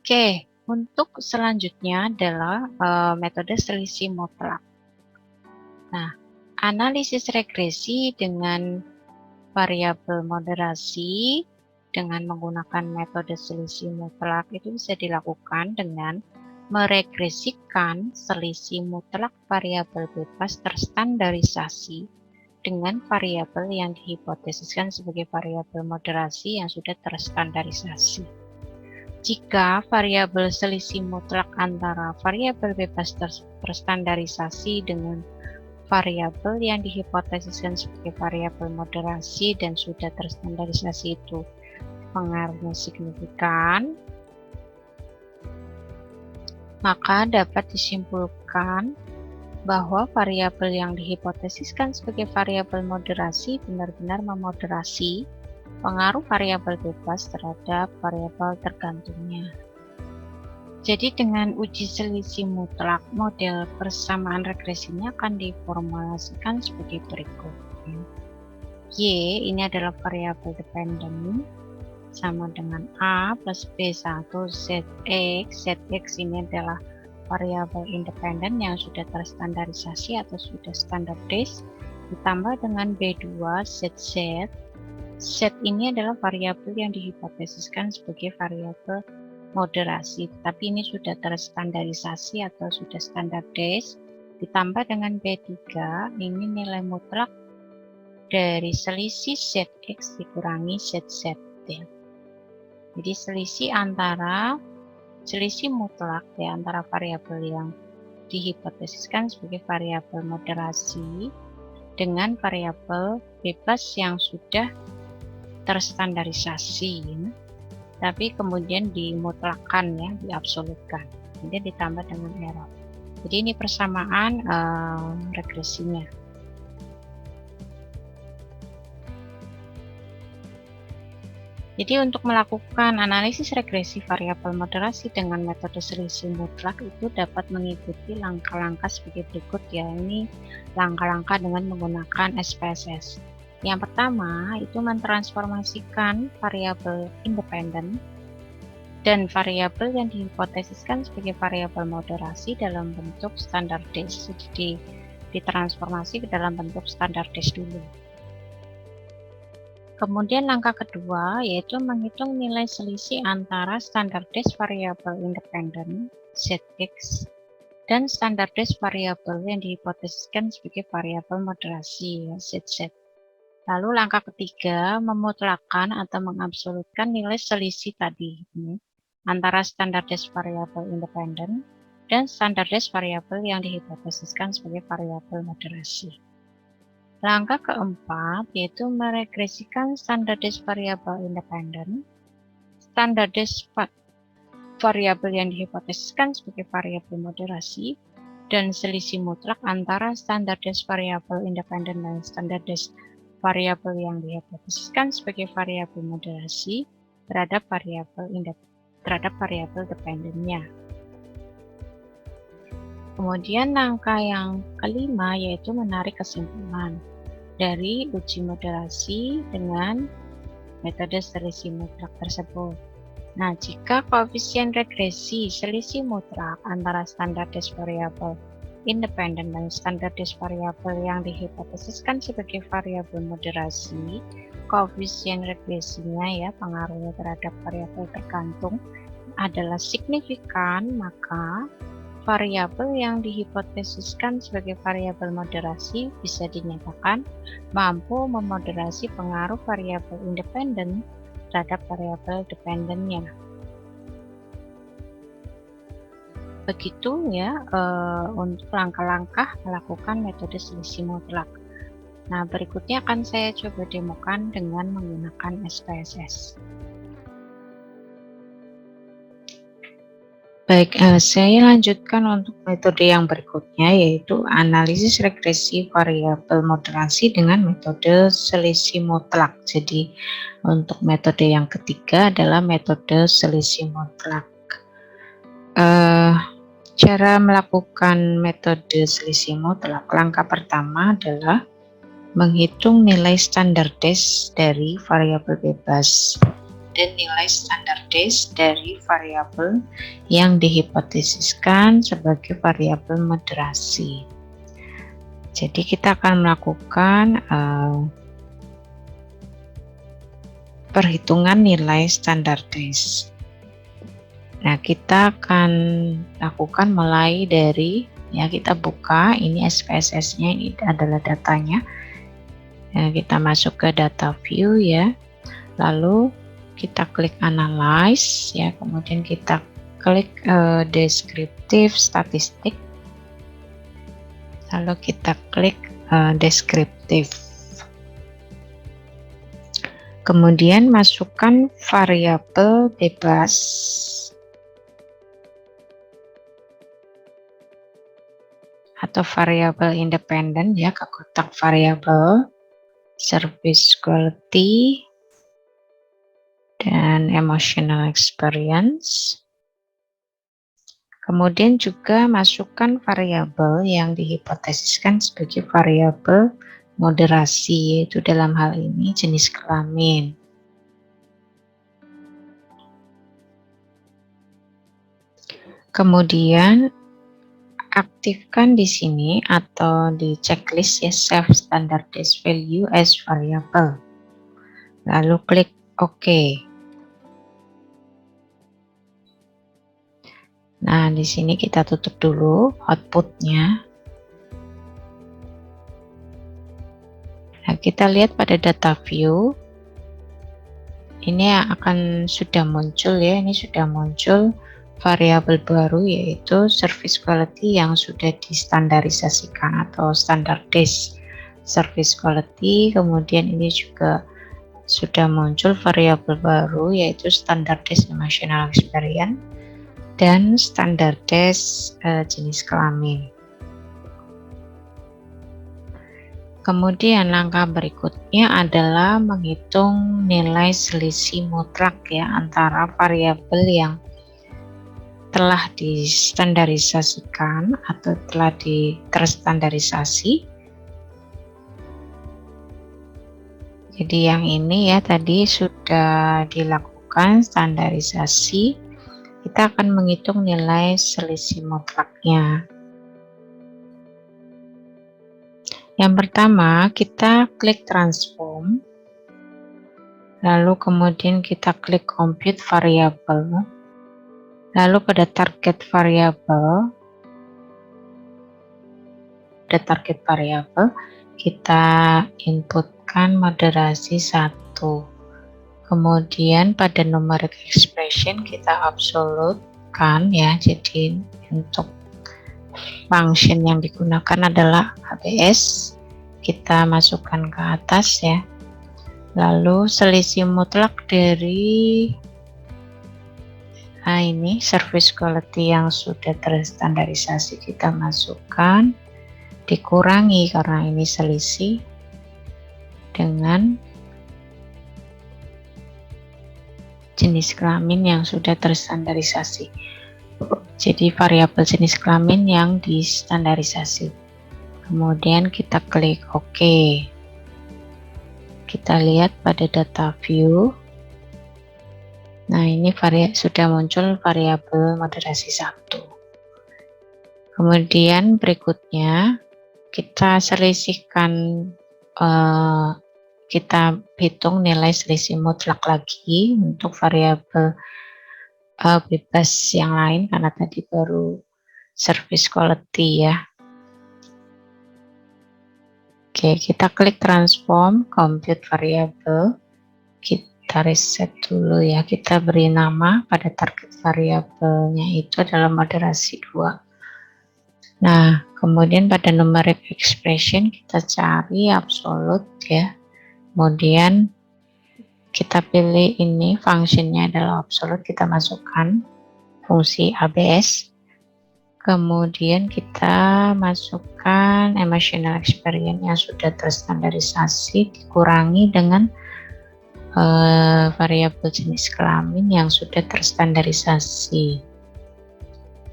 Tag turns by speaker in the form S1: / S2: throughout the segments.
S1: Oke, untuk selanjutnya adalah metode selisih mutlak. Nah, analisis regresi dengan variabel moderasi dengan menggunakan metode selisih mutlak itu bisa dilakukan dengan meregresikan selisih mutlak variabel bebas terstandarisasi dengan variabel yang dihipotesiskan sebagai variabel moderasi yang sudah terstandarisasi. Jika variabel selisih mutlak antara variabel bebas terstandarisasi dengan variabel yang dihipotesiskan sebagai variabel moderasi dan sudah terstandarisasi itu pengaruhnya signifikan, maka dapat disimpulkan bahwa variabel yang dihipotesiskan sebagai variabel moderasi benar-benar memoderasi pengaruh variabel bebas terhadap variabel tergantungnya. Jadi dengan uji selisih mutlak, model persamaan regresinya akan diformulasikan sebagai berikut. Y ini adalah variabel dependen sama dengan A plus B1 ZX. ZX ini adalah variabel independen yang sudah terstandarisasi atau sudah standardized ditambah dengan B2 ZZ. Z ini adalah variabel yang dihipotesiskan sebagai variabel moderasi, tapi ini sudah terstandarisasi atau sudah standardized ditambah dengan B3, ini nilai mutlak dari selisih ZX dikurangi ZZ. Jadi selisih mutlak ya antara variabel yang dihipotesiskan sebagai variabel moderasi dengan variabel bebas yang sudah terstandarisasi, tapi kemudian dimutlakkan ya, diabsolutkan, jadi ditambah dengan error. Jadi ini persamaan regresinya. Jadi untuk melakukan analisis regresi variabel moderasi dengan metode selisih mutlak itu dapat mengikuti langkah-langkah sebagai berikut ya. Ini langkah-langkah dengan menggunakan SPSS. Yang pertama itu mentransformasikan variabel independen dan variabel yang dihipotesiskan sebagai variabel moderasi dalam bentuk standardized. Jadi ditransformasi ke dalam bentuk standardized dulu. Kemudian langkah kedua yaitu menghitung nilai selisih antara standardized variabel independen ZX dan standardized variabel yang dihipotesiskan sebagai variabel moderasi ZZ. Lalu langkah ketiga, memutlakkan atau mengabsolutkan nilai selisih tadi antara standardized variabel independen dan standardized variabel yang dihipotesiskan sebagai variabel moderasi. Langkah keempat yaitu meregresikan standardized variabel independen, standardized variabel yang dihipotesiskan sebagai variabel moderasi, dan selisih mutlak antara standardized variabel independen dan standardized variabel yang dihipotesiskan sebagai variabel moderasi terhadap variabel dependennya. Kemudian langkah yang kelima yaitu menarik kesimpulan dari uji moderasi dengan metode selisih mutlak tersebut. Nah, jika koefisien regresi selisih mutlak antara standardized variabel independen dan standardized variabel yang dihipotesiskan sebagai variabel moderasi, koefisien regresinya ya pengaruhnya terhadap variabel tergantung adalah signifikan, maka variabel yang dihipotesiskan sebagai variabel moderasi bisa dinyatakan mampu memoderasi pengaruh variabel independen terhadap variabel dependennya. Begitu ya untuk langkah-langkah melakukan metode selisih mutlak. Nah, berikutnya akan saya coba demokan dengan menggunakan SPSS. Baik, saya lanjutkan untuk metode yang berikutnya yaitu analisis regresi variabel moderasi dengan metode selisih mutlak. Jadi untuk metode yang ketiga adalah metode selisih mutlak. Cara melakukan metode selisih mutlak, langkah pertama adalah menghitung nilai standardized dari variabel bebas pada nilai standardis dari variabel yang dihipotesiskan sebagai variabel moderasi. Jadi kita akan melakukan perhitungan nilai standardis. Nah, kita akan lakukan mulai dari, ya kita buka, ini SPSS-nya, ini adalah datanya. Nah, kita masuk ke data view ya, lalu kita klik analyze ya, kemudian kita klik descriptive statistik. Lalu kita klik deskriptif. Kemudian masukkan variabel bebas atau variabel independen ya ke kotak variabel, service quality dan emotional experience. Kemudian juga masukkan variabel yang dihipotesiskan sebagai variabel moderasi, yaitu dalam hal ini jenis kelamin. Kemudian aktifkan di sini atau di checklist ya self standardized value as variable. Lalu klik OK. Nah, di sini kita tutup dulu outputnya. Nah, kita lihat pada data view. Ini akan sudah muncul ya, ini sudah muncul variabel baru yaitu service quality yang sudah distandarisasikan atau standardized service quality. Kemudian ini juga sudah muncul variabel baru yaitu standardized emotional experience dan standardized jenis kelamin. Kemudian langkah berikutnya adalah menghitung nilai selisih mutlak ya antara variabel yang telah distandarisasikan atau telah terstandarisasi. Jadi yang ini ya tadi sudah dilakukan standarisasi. Kita akan menghitung nilai selisih mutlaknya. Yang pertama, kita klik transform, lalu kemudian kita klik compute variable, lalu pada target variable, kita inputkan moderasi 1. Kemudian pada numeric expression kita absolute kan ya, jadi untuk function yang digunakan adalah ABS, kita masukkan ke atas ya. Lalu selisih mutlak dari ini service quality yang sudah terstandarisasi kita masukkan, dikurangi karena ini selisih dengan jenis kelamin yang sudah terstandarisasi. Jadi variabel jenis kelamin yang distandarisasi. Kemudian kita klik OK. Kita lihat pada data view. Nah, ini sudah muncul variabel moderasi 1. Kemudian berikutnya kita selisihkan, kita hitung nilai selisih mutlak lagi untuk variabel bebas yang lain karena tadi baru service quality ya. Oke, kita klik transform compute variable, kita reset dulu ya, kita beri nama pada target variabelnya itu adalah moderasi 2. Nah, kemudian pada numeric expression kita cari absolute ya, kemudian kita pilih ini fungsinya adalah absolute, kita masukkan fungsi ABS, kemudian kita masukkan emotional experience yang sudah terstandarisasi dikurangi dengan variabel jenis kelamin yang sudah terstandarisasi.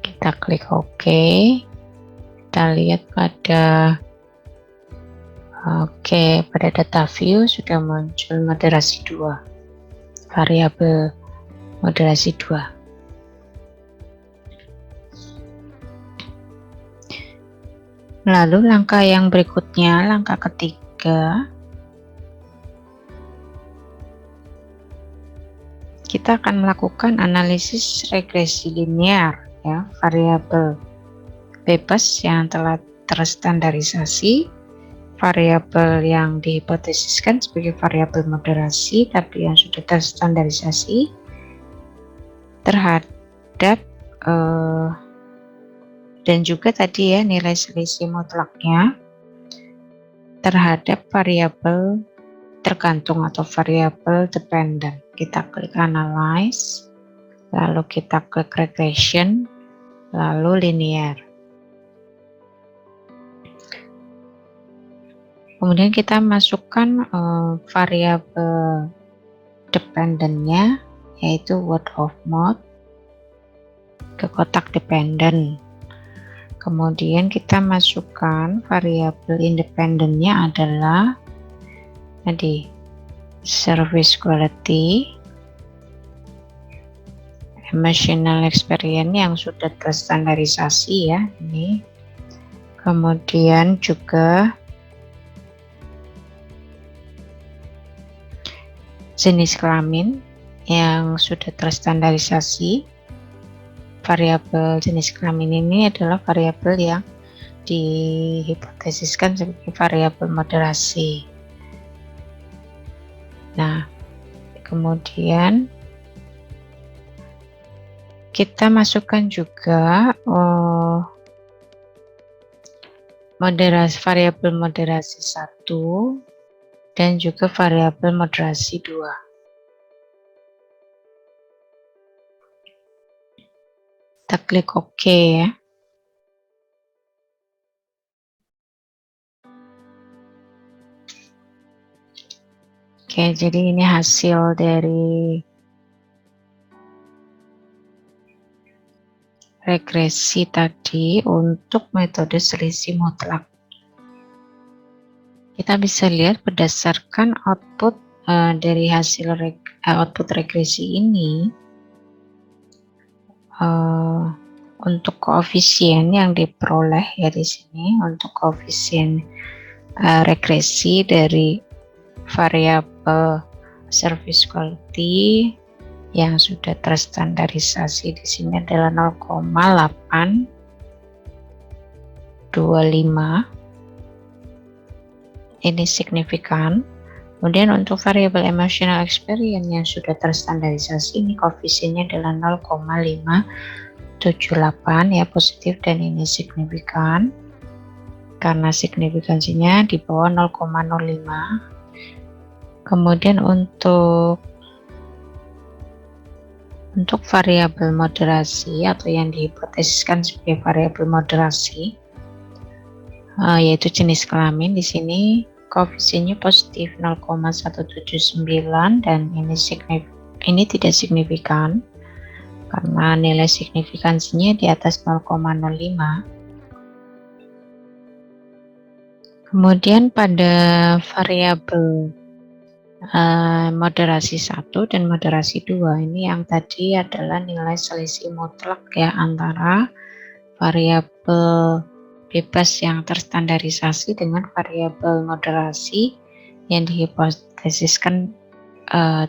S1: Kita klik OK. Kita lihat pada pada data view sudah muncul moderasi 2. variabel moderasi 2. Lalu langkah yang berikutnya, langkah ketiga, kita akan melakukan analisis regresi linear ya, variabel bebas yang telah terstandarisasi, variabel yang dihipotesiskan sebagai variabel moderasi tapi yang sudah terstandarisasi terhadap dan juga tadi ya nilai selisih mutlaknya terhadap variabel tergantung atau variabel dependent. Kita klik analyze, lalu kita klik regression, lalu linear. Kemudian kita masukkan variabel dependentnya, yaitu word of mouth, ke kotak dependent. Kemudian kita masukkan variabel independennya adalah tadi service quality, emotional experience yang sudah terstandarisasi ya ini. Kemudian juga jenis kelamin yang sudah terstandarisasi. Variabel jenis kelamin ini adalah variabel yang dihipotesiskan sebagai variabel moderasi. Nah, kemudian kita masukkan juga variabel moderasi 1 dan juga variabel moderasi 2. Kita klik OK ya. Oke, jadi ini hasil dari regresi tadi untuk metode selisih mutlak. Kita bisa lihat berdasarkan output dari hasil output regresi ini, untuk koefisien yang diperoleh ya di sini, untuk koefisien regresi dari variabel service quality yang sudah terstandarisasi di sini adalah 0,825. Ini signifikan. Kemudian untuk variabel emotional experience yang sudah terstandarisasi, ini koefisiennya adalah 0,578 ya, positif, dan ini signifikan karena signifikansinya di bawah 0,05. Kemudian untuk variabel moderasi atau yang dihipotesiskan sebagai variabel moderasi, yaitu jenis kelamin, di sini koefisiennya positif 0,179 dan ini tidak signifikan karena nilai signifikansinya di atas 0,05. Kemudian pada variabel moderasi 1 dan moderasi 2, ini yang tadi adalah nilai selisih mutlak ya antara variabel bebas yang terstandarisasi dengan variabel moderasi yang dihipotesiskan.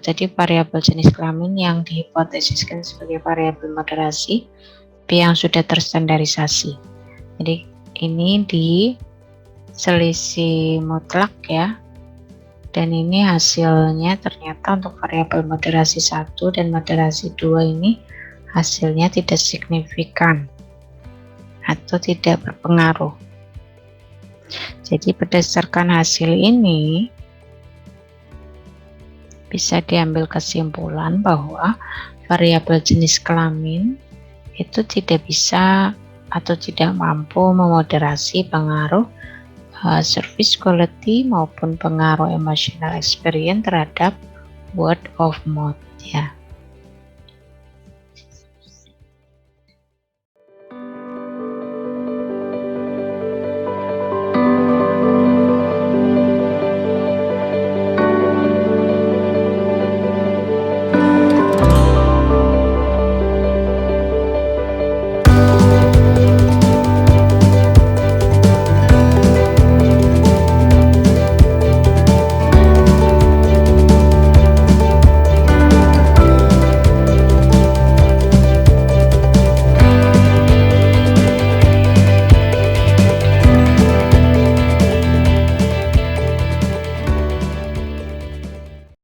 S1: Jadi variabel jenis kelamin yang dihipotesiskan sebagai variabel moderasi yang sudah terstandarisasi. Jadi ini di selisih mutlak ya, dan ini hasilnya ternyata untuk variabel moderasi 1 dan moderasi 2 ini hasilnya tidak signifikan atau tidak berpengaruh. Jadi berdasarkan hasil ini bisa diambil kesimpulan bahwa variabel jenis kelamin itu tidak bisa atau tidak mampu memoderasi pengaruh service quality maupun pengaruh emotional experience terhadap word of mouth ya.